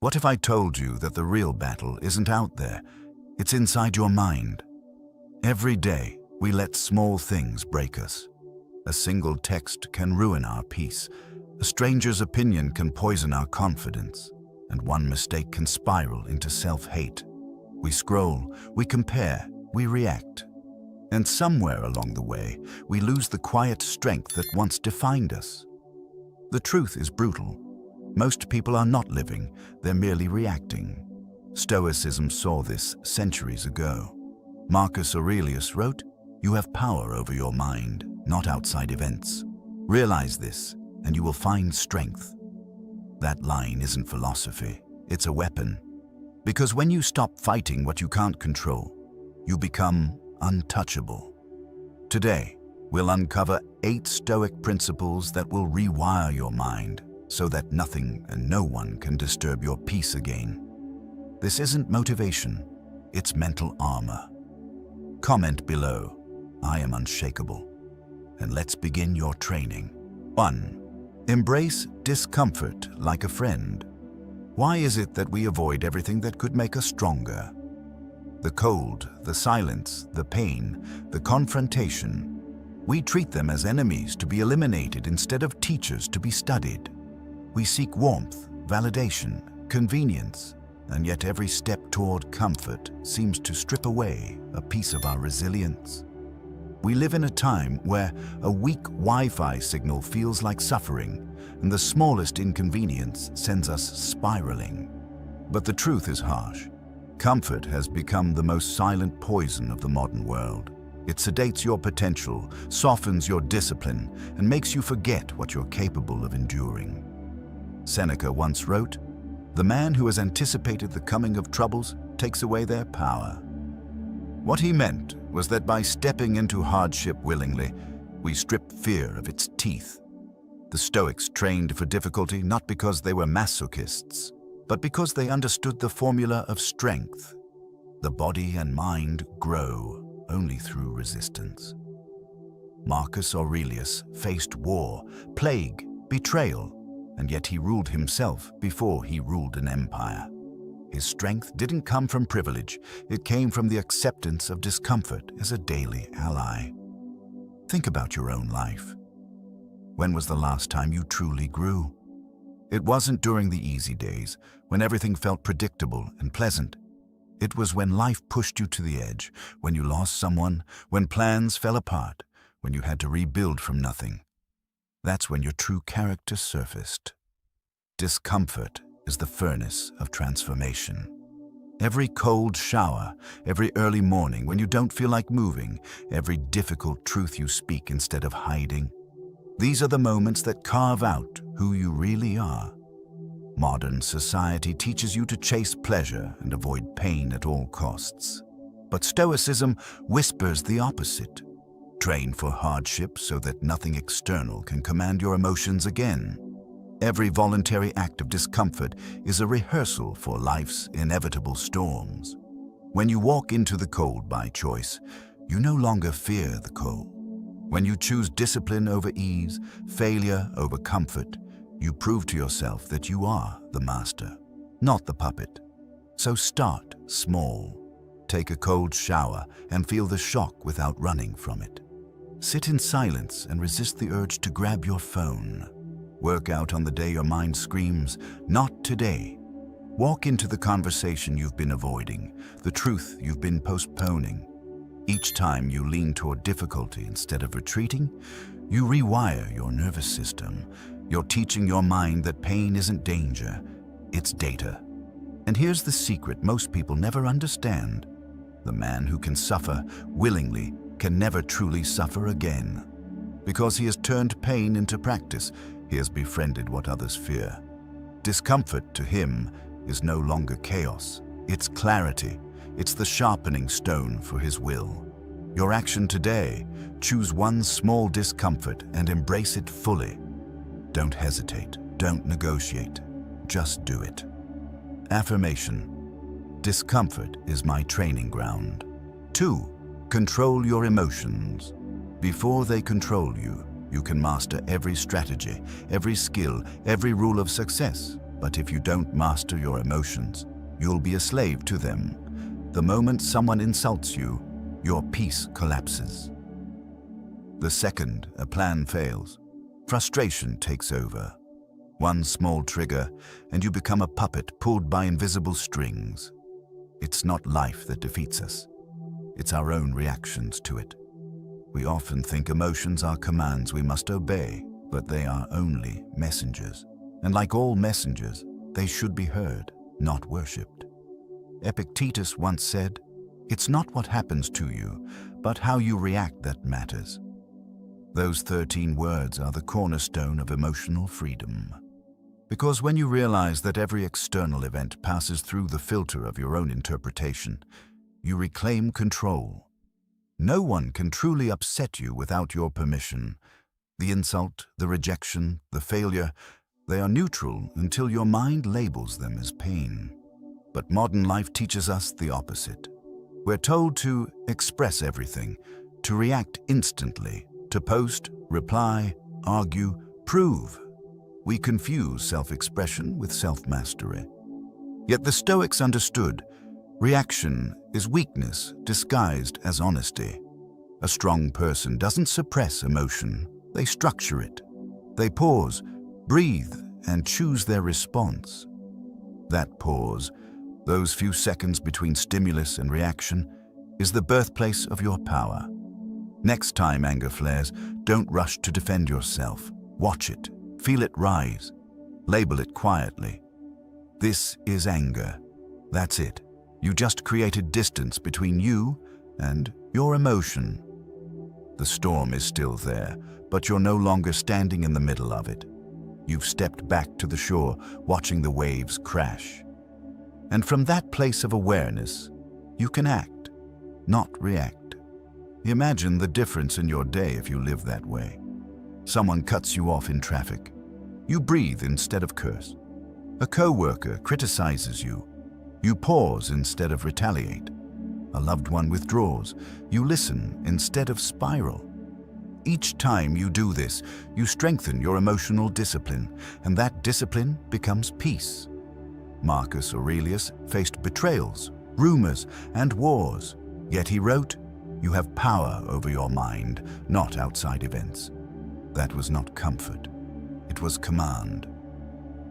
What if I told you that the real battle isn't out there, it's inside your mind? Every day, we let small things break us. A single text can ruin our peace. A stranger's opinion can poison our confidence. And one mistake can spiral into self-hate. We scroll, we compare, we react. And somewhere along the way, we lose the quiet strength that once defined us. The truth is brutal. Most people are not living, they're merely reacting. Stoicism saw this centuries ago. Marcus Aurelius wrote, "You have power over your mind, not outside events. Realize this, and you will find strength." That line isn't philosophy, it's a weapon. Because when you stop fighting what you can't control, you become untouchable. Today, we'll uncover 8 Stoic principles that will rewire your mind so that nothing and no one can disturb your peace again. This isn't motivation, it's mental armor. Comment below, "I am unshakable," and let's begin your training. 1. Embrace discomfort like a friend. Why is it that we avoid everything that could make us stronger? The cold, the silence, the pain, the confrontation. We treat them as enemies to be eliminated instead of teachers to be studied. We seek warmth, validation, convenience, and yet every step toward comfort seems to strip away a piece of our resilience. We live in a time where a weak Wi-Fi signal feels like suffering, and the smallest inconvenience sends us spiraling. But the truth is harsh. Comfort has become the most silent poison of the modern world. It sedates your potential, softens your discipline, and makes you forget what you're capable of enduring. Seneca once wrote, "The man who has anticipated the coming of troubles takes away their power." What he meant was that by stepping into hardship willingly, we strip fear of its teeth. The Stoics trained for difficulty not because they were masochists, but because they understood the formula of strength. The body and mind grow only through resistance. Marcus Aurelius faced war, plague, betrayal, and yet he ruled himself before he ruled an empire. His strength didn't come from privilege, it came from the acceptance of discomfort as a daily ally. Think about your own life. When was the last time you truly grew? It wasn't during the easy days, when everything felt predictable and pleasant. It was when life pushed you to the edge, when you lost someone, when plans fell apart, when you had to rebuild from nothing. That's when your true character surfaced. Discomfort is the furnace of transformation. Every cold shower, every early morning when you don't feel like moving, every difficult truth you speak instead of hiding. These are the moments that carve out who you really are. Modern society teaches you to chase pleasure and avoid pain at all costs. But Stoicism whispers the opposite. Train for hardship so that nothing external can command your emotions again. Every voluntary act of discomfort is a rehearsal for life's inevitable storms. When you walk into the cold by choice, you no longer fear the cold. When you choose discipline over ease, failure over comfort, you prove to yourself that you are the master, not the puppet. So start small. Take a cold shower and feel the shock without running from it. Sit in silence and resist the urge to grab your phone. Work out on the day your mind screams, "Not today." Walk into the conversation you've been avoiding, the truth you've been postponing. Each time you lean toward difficulty instead of retreating, you rewire your nervous system. You're teaching your mind that pain isn't danger, it's data. And here's the secret most people never understand. The man who can suffer willingly can never truly suffer again. Because he has turned pain into practice, he has befriended what others fear. Discomfort to him is no longer chaos, it's clarity. It's the sharpening stone for his will. Your action today, choose one small discomfort and embrace it fully. Don't hesitate, don't negotiate, just do it. Affirmation: discomfort is my training ground. 2. Control your emotions. Before they control you, you can master every strategy, every skill, every rule of success. But if you don't master your emotions, you'll be a slave to them. The moment someone insults you, your peace collapses. The second a plan fails, frustration takes over. One small trigger, and you become a puppet pulled by invisible strings. It's not life that defeats us. It's our own reactions to it. We often think emotions are commands we must obey, but they are only messengers. And like all messengers, they should be heard, not worshipped. Epictetus once said, "It's not what happens to you, but how you react that matters." Those 13 words are the cornerstone of emotional freedom. Because when you realize that every external event passes through the filter of your own interpretation, you reclaim control. No one can truly upset you without your permission. The insult, the rejection, the failure, they are neutral until your mind labels them as pain. But modern life teaches us the opposite. We're told to express everything, to react instantly, to post, reply, argue, prove. We confuse self-expression with self-mastery. Yet the Stoics understood reaction is weakness disguised as honesty. A strong person doesn't suppress emotion, they structure it. They pause, breathe, and choose their response. That pause, those few seconds between stimulus and reaction, is the birthplace of your power. Next time anger flares, don't rush to defend yourself. Watch it, feel it rise, label it quietly. This is anger. That's it. You just created distance between you and your emotion. The storm is still there, but you're no longer standing in the middle of it. You've stepped back to the shore, watching the waves crash. And from that place of awareness, you can act, not react. Imagine the difference in your day if you live that way. Someone cuts you off in traffic. You breathe instead of curse. A coworker criticizes you. You pause instead of retaliate. A loved one withdraws. You listen instead of spiral. Each time you do this, you strengthen your emotional discipline, and that discipline becomes peace. Marcus Aurelius faced betrayals, rumors, and wars, yet he wrote, "You have power over your mind, not outside events." That was not comfort. It was command.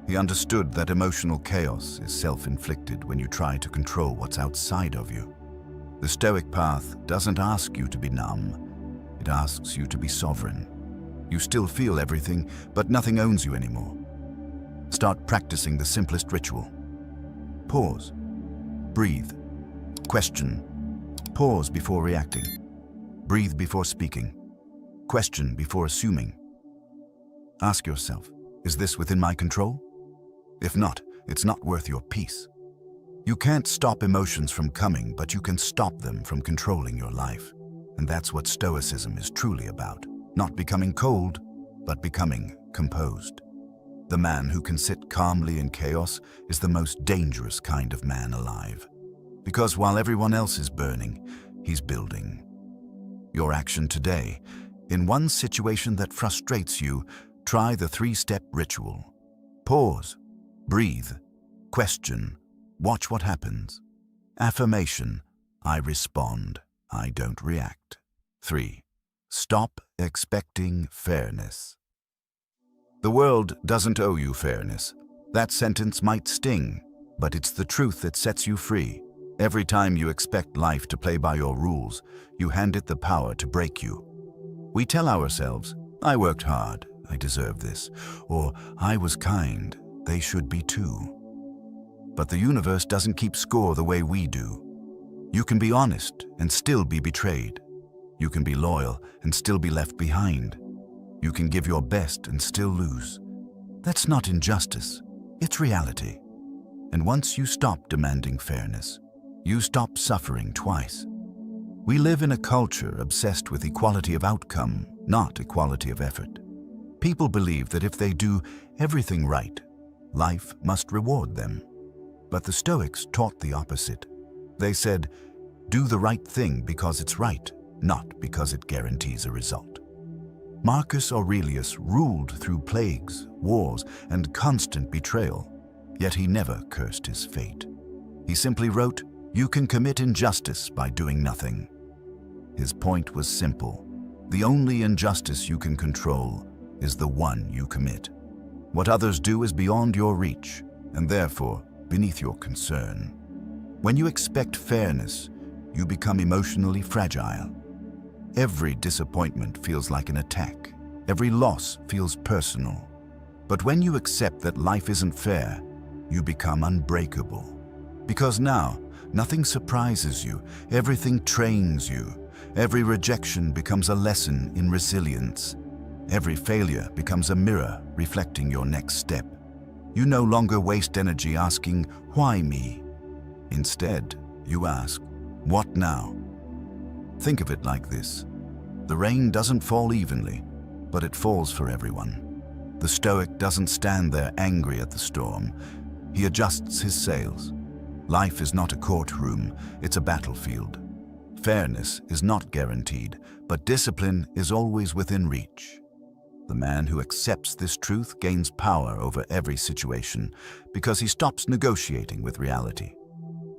He understood that emotional chaos is self-inflicted when you try to control what's outside of you. The Stoic path doesn't ask you to be numb. It asks you to be sovereign. You still feel everything, but nothing owns you anymore. Start practicing the simplest ritual. Pause. Breathe. Question. Pause before reacting. Breathe before speaking. Question before assuming. Ask yourself, is this within my control? If not, it's not worth your peace. You can't stop emotions from coming, but you can stop them from controlling your life. And that's what Stoicism is truly about. Not becoming cold, but becoming composed. The man who can sit calmly in chaos is the most dangerous kind of man alive. Because while everyone else is burning, he's building. Your action today, in one situation that frustrates you, try the 3-step ritual. Pause, breathe, question, watch what happens. Affirmation, I respond, I don't react. 3. Stop expecting fairness. The world doesn't owe you fairness. That sentence might sting, but it's the truth that sets you free. Every time you expect life to play by your rules, you hand it the power to break you. We tell ourselves, I worked hard, I deserve this, or I was kind, they should be too. But the universe doesn't keep score the way we do. You can be honest and still be betrayed. You can be loyal and still be left behind. You can give your best and still lose. That's not injustice, it's reality. And once you stop demanding fairness, you stop suffering twice. We live in a culture obsessed with equality of outcome, not equality of effort. People believe that if they do everything right, life must reward them. But the Stoics taught the opposite. They said, do the right thing because it's right, not because it guarantees a result. Marcus Aurelius ruled through plagues, wars, and constant betrayal. Yet he never cursed his fate. He simply wrote, "You can commit injustice by doing nothing." His point was simple. The only injustice you can control is the one you commit. What others do is beyond your reach, and therefore beneath your concern. When you expect fairness, you become emotionally fragile. Every disappointment feels like an attack. Every loss feels personal. But when you accept that life isn't fair, you become unbreakable. Because now, nothing surprises you, everything trains you. Every rejection becomes a lesson in resilience. Every failure becomes a mirror reflecting your next step. You no longer waste energy asking, "Why me?" Instead, you ask, "What now?" Think of it like this. The rain doesn't fall evenly, but it falls for everyone. The Stoic doesn't stand there angry at the storm. He adjusts his sails. Life is not a courtroom, it's a battlefield. Fairness is not guaranteed, but discipline is always within reach. The man who accepts this truth gains power over every situation because he stops negotiating with reality.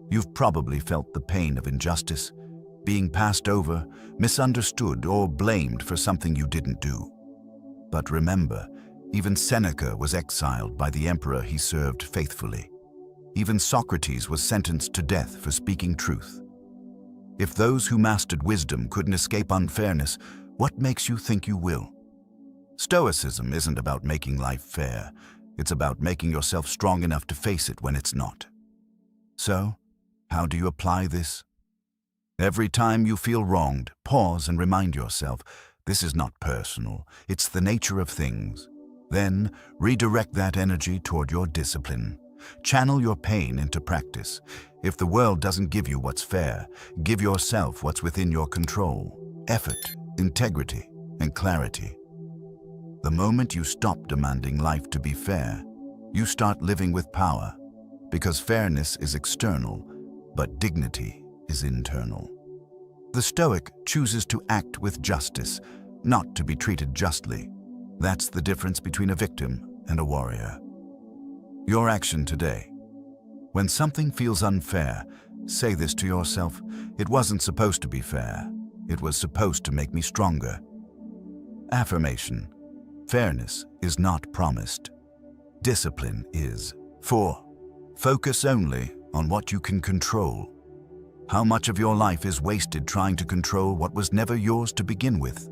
You've probably felt the pain of injustice, being passed over, misunderstood, or blamed for something you didn't do. But remember, even Seneca was exiled by the emperor he served faithfully. Even Socrates was sentenced to death for speaking truth. If those who mastered wisdom couldn't escape unfairness, what makes you think you will? Stoicism isn't about making life fair. It's about making yourself strong enough to face it when it's not. So, how do you apply this? Every time you feel wronged, pause and remind yourself, this is not personal, it's the nature of things. Then, redirect that energy toward your discipline. Channel your pain into practice. If the world doesn't give you what's fair, give yourself what's within your control: effort, integrity, and clarity. The moment you stop demanding life to be fair, you start living with power, because fairness is external, but dignity is internal. The Stoic chooses to act with justice, not to be treated justly. That's the difference between a victim and a warrior. Your action today. When something feels unfair, say this to yourself: it wasn't supposed to be fair. It was supposed to make me stronger. Affirmation: fairness is not promised. Discipline is. 4. Focus only on what you can control. How much of your life is wasted trying to control what was never yours to begin with?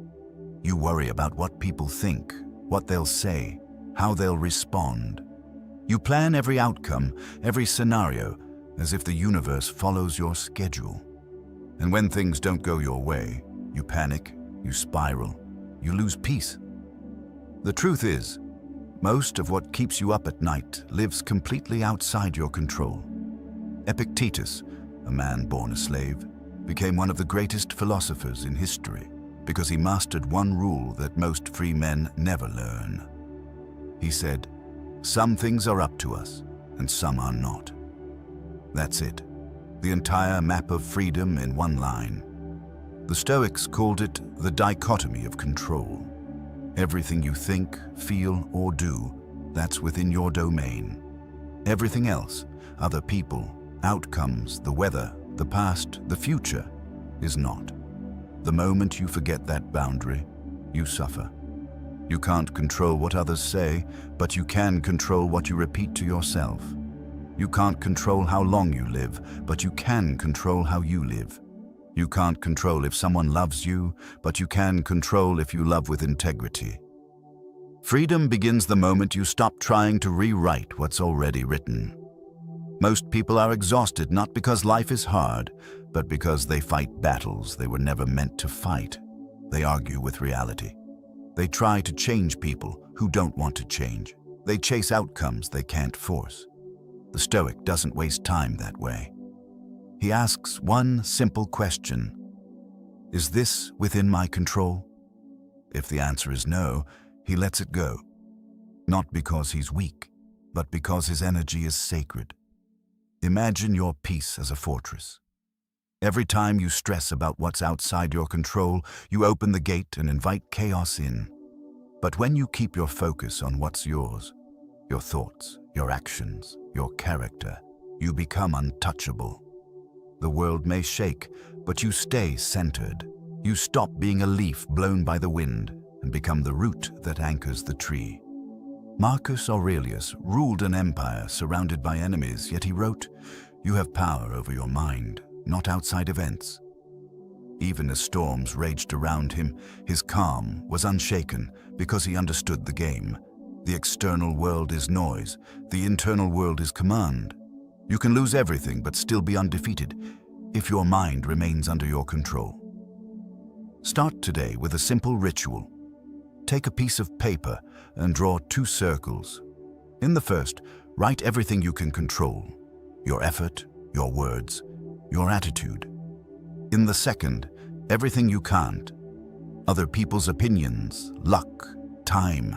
You worry about what people think, what they'll say, how they'll respond. You plan every outcome, every scenario, as if the universe follows your schedule. And when things don't go your way, you panic, you spiral, you lose peace. The truth is, most of what keeps you up at night lives completely outside your control. Epictetus, a man born a slave, became one of the greatest philosophers in history because he mastered one rule that most free men never learn. He said, "Some things are up to us, and some are not." That's it. The entire map of freedom in one line. The Stoics called it the dichotomy of control. Everything you think, feel, or do, that's within your domain. Everything else, other people, outcomes, the weather, the past, the future, is not. The moment you forget that boundary, you suffer. You can't control what others say, but you can control what you repeat to yourself. You can't control how long you live, but you can control how you live. You can't control if someone loves you, but you can control if you love with integrity. Freedom begins the moment you stop trying to rewrite what's already written. Most people are exhausted not because life is hard, but because they fight battles they were never meant to fight. They argue with reality. They try to change people who don't want to change. They chase outcomes they can't force. The Stoic doesn't waste time that way. He asks one simple question: is this within my control? If the answer is no, he lets it go. Not because he's weak, but because his energy is sacred. Imagine your peace as a fortress. Every time you stress about what's outside your control, you open the gate and invite chaos in. But when you keep your focus on what's yours, your thoughts, your actions, your character. You become untouchable. The world may shake, but you stay centered. You stop being a leaf blown by the wind and become the root that anchors the tree. Marcus Aurelius ruled an empire surrounded by enemies, yet he wrote, "You have power over your mind, not outside events." Even as storms raged around him, his calm was unshaken because he understood the game. The external world is noise, the internal world is command. You can lose everything but still be undefeated if your mind remains under your control. Start today with a simple ritual. Take a piece of paper and draw 2 circles. In the first, write everything you can control: your effort, your words, your attitude. In the second, everything you can't: other people's opinions, luck, time.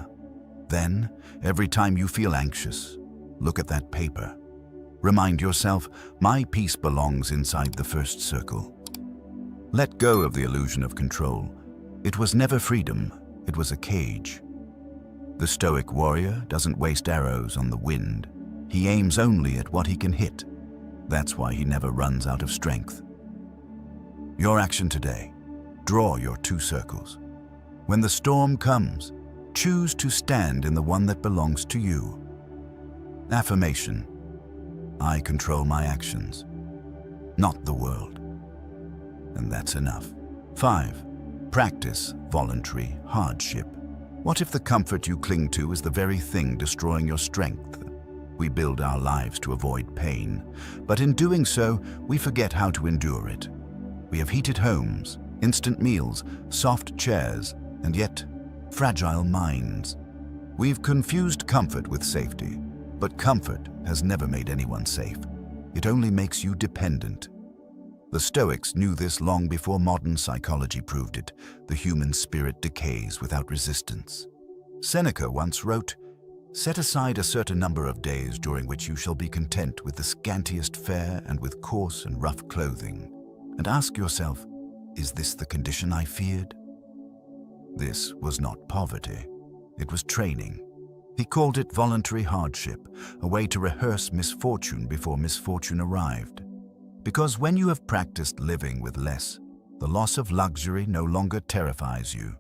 Then, every time you feel anxious, look at that paper. Remind yourself, my peace belongs inside the first circle. Let go of the illusion of control. It was never freedom, it was a cage. The Stoic warrior doesn't waste arrows on the wind. He aims only at what he can hit. That's why he never runs out of strength. Your action today: draw your 2 circles. When the storm comes, choose to stand in the one that belongs to you. Affirmation: I control my actions, not the world. And that's enough. 5. Practice voluntary hardship. What if the comfort you cling to is the very thing destroying your strength? We build our lives to avoid pain, but in doing so, we forget how to endure it. We have heated homes, instant meals, soft chairs, and yet fragile minds. We've confused comfort with safety, but comfort has never made anyone safe. It only makes you dependent. The Stoics knew this long before modern psychology proved it. The human spirit decays without resistance. Seneca once wrote, "Set aside a certain number of days during which you shall be content with the scantiest fare and with coarse and rough clothing. And ask yourself, is this the condition I feared?" This was not poverty. It was training. He called it voluntary hardship, a way to rehearse misfortune before misfortune arrived. Because when you have practiced living with less, the loss of luxury no longer terrifies you.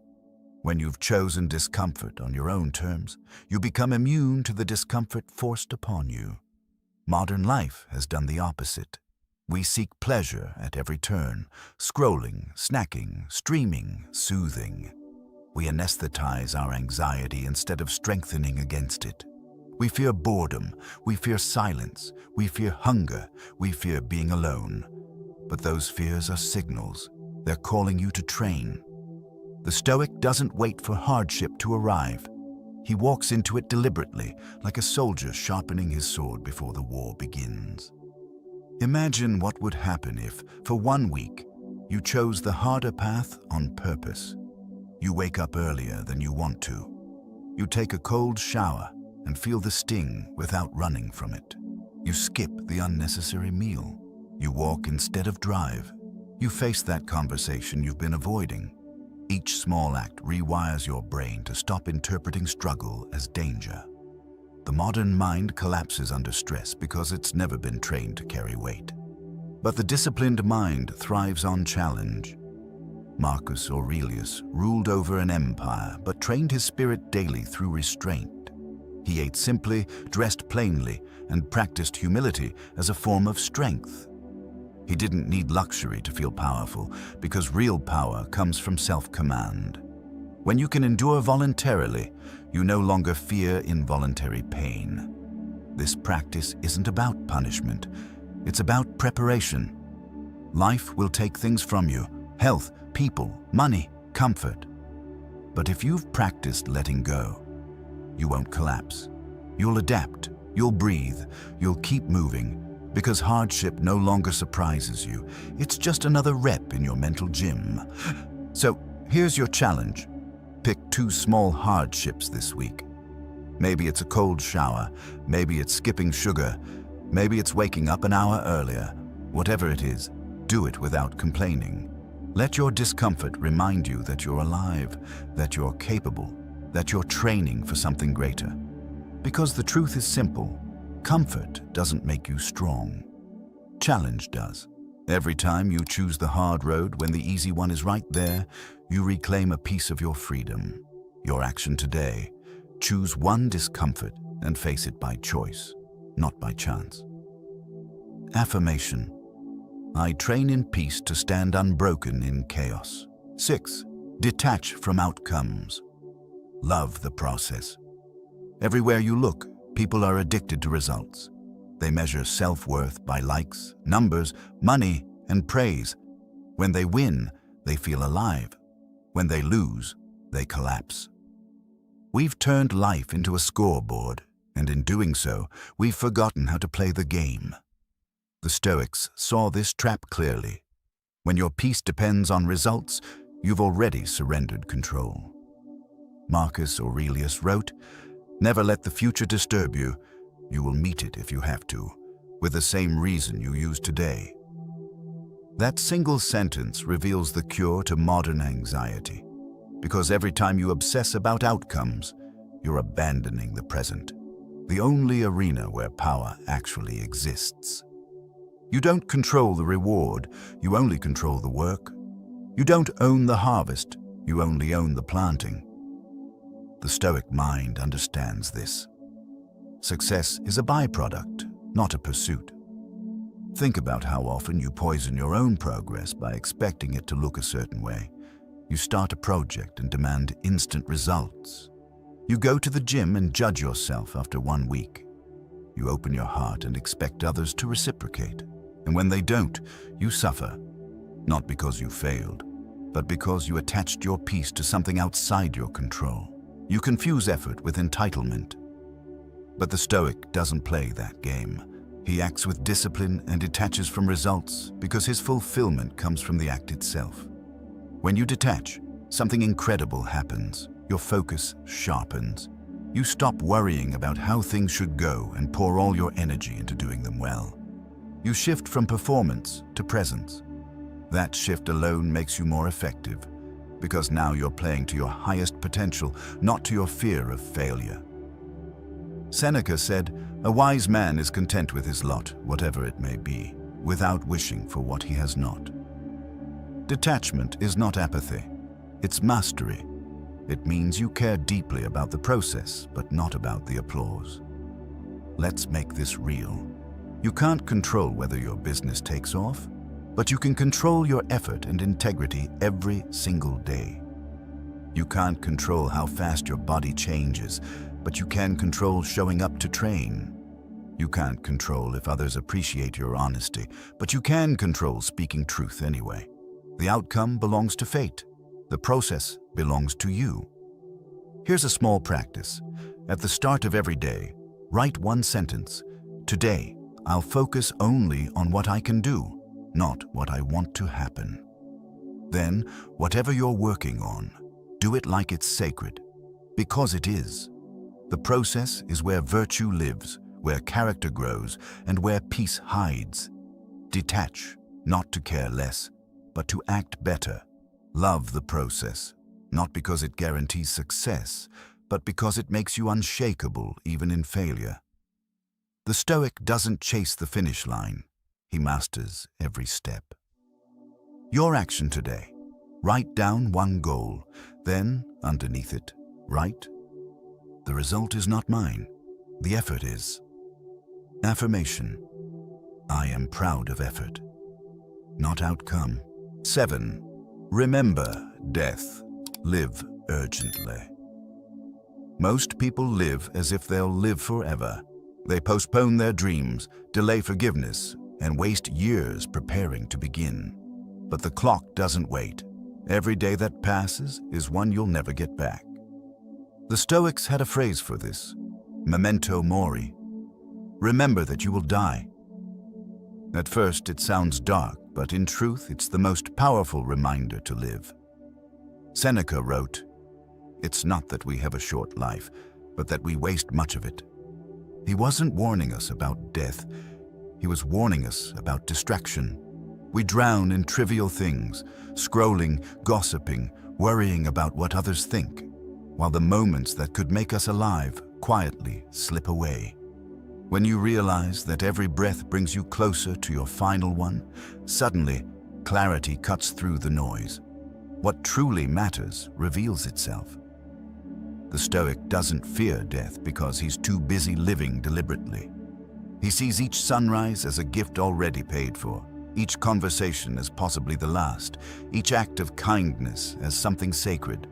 When you've chosen discomfort on your own terms, you become immune to the discomfort forced upon you. Modern life has done the opposite. We seek pleasure at every turn: scrolling, snacking, streaming, soothing. We anesthetize our anxiety instead of strengthening against it. We fear boredom, we fear silence, we fear hunger, we fear being alone. But those fears are signals. They're calling you to train. The Stoic doesn't wait for hardship to arrive. He walks into it deliberately, like a soldier sharpening his sword before the war begins. Imagine what would happen if, for 1 week, you chose the harder path on purpose. You wake up earlier than you want to. You take a cold shower and feel the sting without running from it. You skip the unnecessary meal. You walk instead of drive. You face that conversation you've been avoiding. Each small act rewires your brain to stop interpreting struggle as danger. The modern mind collapses under stress because it's never been trained to carry weight. But the disciplined mind thrives on challenge. Marcus Aurelius ruled over an empire but trained his spirit daily through restraint. He ate simply, dressed plainly, and practiced humility as a form of strength. He didn't need luxury to feel powerful, because real power comes from self-command. When you can endure voluntarily, you no longer fear involuntary pain. This practice isn't about punishment. It's about preparation. Life will take things from you: health, people, money, comfort. But if you've practiced letting go, you won't collapse. You'll adapt, you'll breathe, you'll keep moving, because hardship no longer surprises you. It's just another rep in your mental gym. So here's your challenge. Pick 2 small hardships this week. Maybe it's a cold shower, maybe it's skipping sugar, maybe it's waking up an hour earlier. Whatever it is, do it without complaining. Let your discomfort remind you that you're alive, that you're capable, that you're training for something greater. Because the truth is simple: Comfort doesn't make you strong. Challenge does. Every time you choose the hard road when the easy one is right there, you reclaim a piece of your freedom. Your action today: choose one discomfort and face it by choice, not by chance. Affirmation: I train in peace to stand unbroken in chaos. 6. Detach from outcomes. Love the process. Everywhere you look, people are addicted to results. They measure self-worth by likes, numbers, money, and praise. When they win, they feel alive. When they lose, they collapse. We've turned life into a scoreboard, and in doing so, we've forgotten how to play the game. The Stoics saw this trap clearly. When your peace depends on results, you've already surrendered control. Marcus Aurelius wrote, "Never let the future disturb you. You will meet it if you have to, with the same reason you use today." That single sentence reveals the cure to modern anxiety, because every time you obsess about outcomes, you're abandoning the present, the only arena where power actually exists. You don't control the reward, you only control the work. You don't own the harvest, you only own the planting. The Stoic mind understands this. Success is a byproduct, not a pursuit. Think about how often you poison your own progress by expecting it to look a certain way. You start a project and demand instant results. You go to the gym and judge yourself after 1 week. You open your heart and expect others to reciprocate. And when they don't, you suffer. Not because you failed, but because you attached your peace to something outside your control. You confuse effort with entitlement. But the Stoic doesn't play that game. He acts with discipline and detaches from results because his fulfillment comes from the act itself. When you detach, something incredible happens. Your focus sharpens. You stop worrying about how things should go and pour all your energy into doing them well. You shift from performance to presence. That shift alone makes you more effective, because now you're playing to your highest potential, not to your fear of failure. Seneca said, "A wise man is content with his lot, whatever it may be, without wishing for what he has not." Detachment is not apathy, it's mastery. It means you care deeply about the process, but not about the applause. Let's make this real. You can't control whether your business takes off, but you can control your effort and integrity every single day. You can't control how fast your body changes, but you can control showing up to train. You can't control if others appreciate your honesty, but you can control speaking truth anyway. The outcome belongs to fate. The process belongs to you. Here's a small practice. At the start of every day, write one sentence. Today, I'll focus only on what I can do, not what I want to happen. Then, whatever you're working on, do it like it's sacred, because it is. The process is where virtue lives, where character grows, and where peace hides. Detach, not to care less, but to act better. Love the process, not because it guarantees success, but because it makes you unshakable even in failure. The Stoic doesn't chase the finish line. He masters every step. Your action today: write down one goal, then, underneath it, write, "The result is not mine, the effort is." Affirmation: I am proud of effort, not outcome. 7. Remember death. Live urgently. Most people live as if they'll live forever. They postpone their dreams, delay forgiveness, and waste years preparing to begin. But the clock doesn't wait. Every day that passes is one you'll never get back. The Stoics had a phrase for this: memento mori. Remember that you will die. At first it sounds dark, but in truth it's the most powerful reminder to live. Seneca wrote, "It's not that we have a short life, but that we waste much of it." He wasn't warning us about death. He was warning us about distraction. We drown in trivial things, scrolling, gossiping, worrying about what others think, while the moments that could make us alive quietly slip away. When you realize that every breath brings you closer to your final one, suddenly clarity cuts through the noise. What truly matters reveals itself. The Stoic doesn't fear death because he's too busy living deliberately. He sees each sunrise as a gift already paid for, each conversation as possibly the last, each act of kindness as something sacred.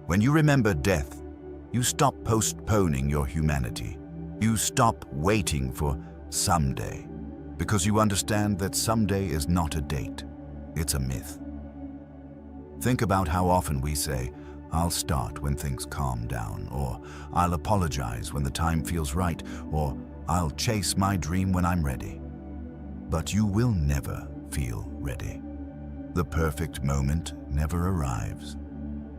When you remember death, you stop postponing your humanity. You stop waiting for someday, because you understand that someday is not a date, it's a myth. Think about how often we say, "I'll start when things calm down," or "I'll apologize when the time feels right," or "I'll chase my dream when I'm ready." But you will never feel ready. The perfect moment never arrives.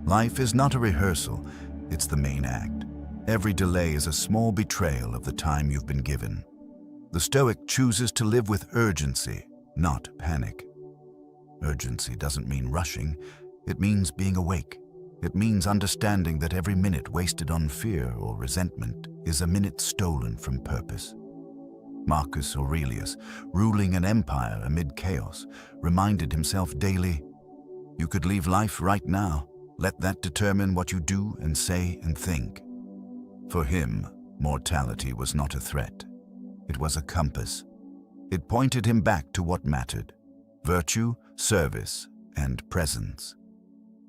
Life is not a rehearsal, it's the main act. Every delay is a small betrayal of the time you've been given. The Stoic chooses to live with urgency, not panic. Urgency doesn't mean rushing, it means being awake. It means understanding that every minute wasted on fear or resentment is a minute stolen from purpose. Marcus Aurelius, ruling an empire amid chaos, reminded himself daily, "You could leave life right now. Let that determine what you do and say and think." For him, mortality was not a threat. It was a compass. It pointed him back to what mattered: virtue, service, and presence.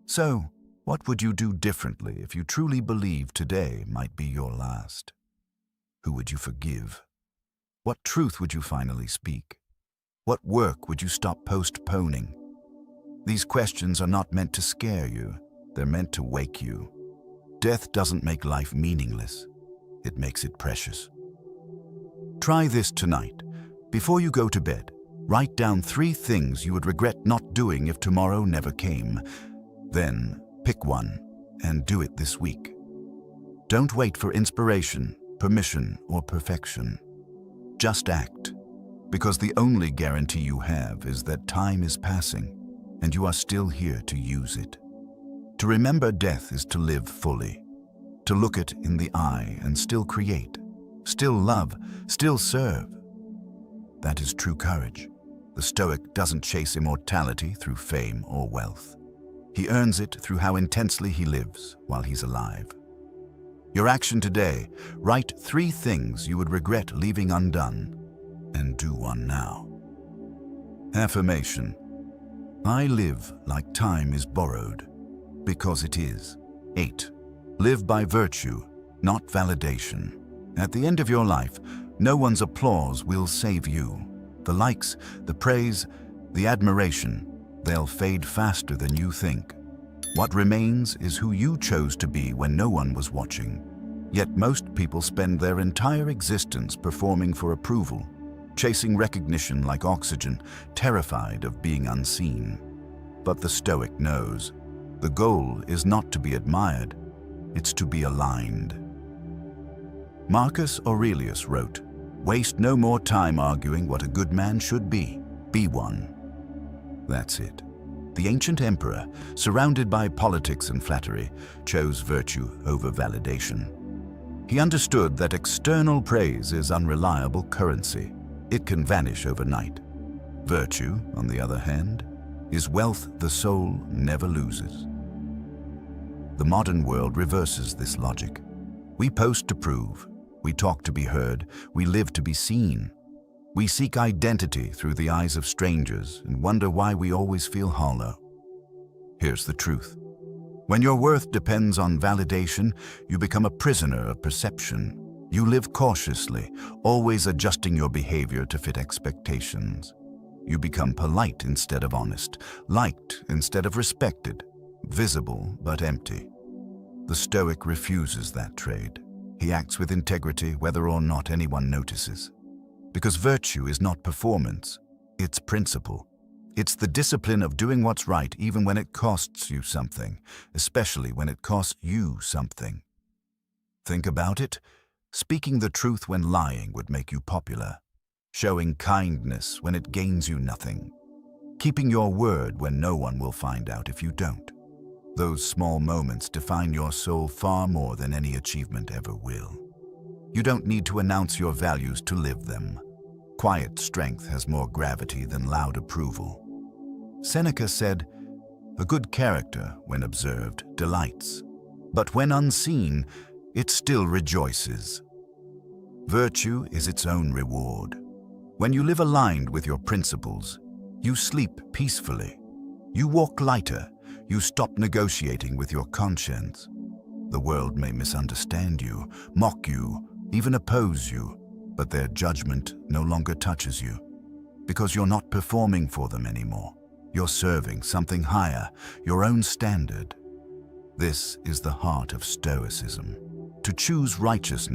So, what would you do differently if you truly believed today might be your last? Who would you forgive? What truth would you finally speak? What work would you stop postponing? These questions are not meant to scare you. They're meant to wake you. Death doesn't make life meaningless. It makes it precious. Try this tonight. Before you go to bed, write down 3 things you would regret not doing if tomorrow never came. Then, pick one and do it this week. Don't wait for inspiration, permission, or perfection. Just act, because the only guarantee you have is that time is passing, and you are still here to use it. To remember death is to live fully, to look it in the eye and still create, still love, still serve. That is true courage. The Stoic doesn't chase immortality through fame or wealth. He earns it through how intensely he lives while he's alive. Your action today: write 3 things you would regret leaving undone, and do one now. Affirmation: I live like time is borrowed, because it is. 8. Live by virtue, not validation. At the end of your life, no one's applause will save you. The likes, the praise, the admiration, they'll fade faster than you think. What remains is who you chose to be when no one was watching. Yet most people spend their entire existence performing for approval, chasing recognition like oxygen, terrified of being unseen. But the Stoic knows the goal is not to be admired, it's to be aligned. Marcus Aurelius wrote, "Waste no more time arguing what a good man should be one." That's it. The ancient emperor, surrounded by politics and flattery, chose virtue over validation. He understood that external praise is unreliable currency. It can vanish overnight. Virtue, on the other hand, is wealth the soul never loses. The modern world reverses this logic. We post to prove, we talk to be heard, we live to be seen. We seek identity through the eyes of strangers and wonder why we always feel hollow. Here's the truth. When your worth depends on validation, you become a prisoner of perception. You live cautiously, always adjusting your behavior to fit expectations. You become polite instead of honest, liked instead of respected, visible but empty. The Stoic refuses that trade. He acts with integrity whether or not anyone notices. Because virtue is not performance, it's principle. It's the discipline of doing what's right even when it costs you something, especially when it costs you something. Think about it. Speaking the truth when lying would make you popular. Showing kindness when it gains you nothing. Keeping your word when no one will find out if you don't. Those small moments define your soul far more than any achievement ever will. You don't need to announce your values to live them. Quiet strength has more gravity than loud approval. Seneca said, "A good character, when observed, delights, but when unseen, it still rejoices." Virtue is its own reward. When you live aligned with your principles, you sleep peacefully. You walk lighter. You stop negotiating with your conscience. The world may misunderstand you, mock you, even oppose you, but their judgment no longer touches you, because you're not performing for them anymore. You're serving something higher, your own standard. This is the heart of Stoicism. To choose righteousness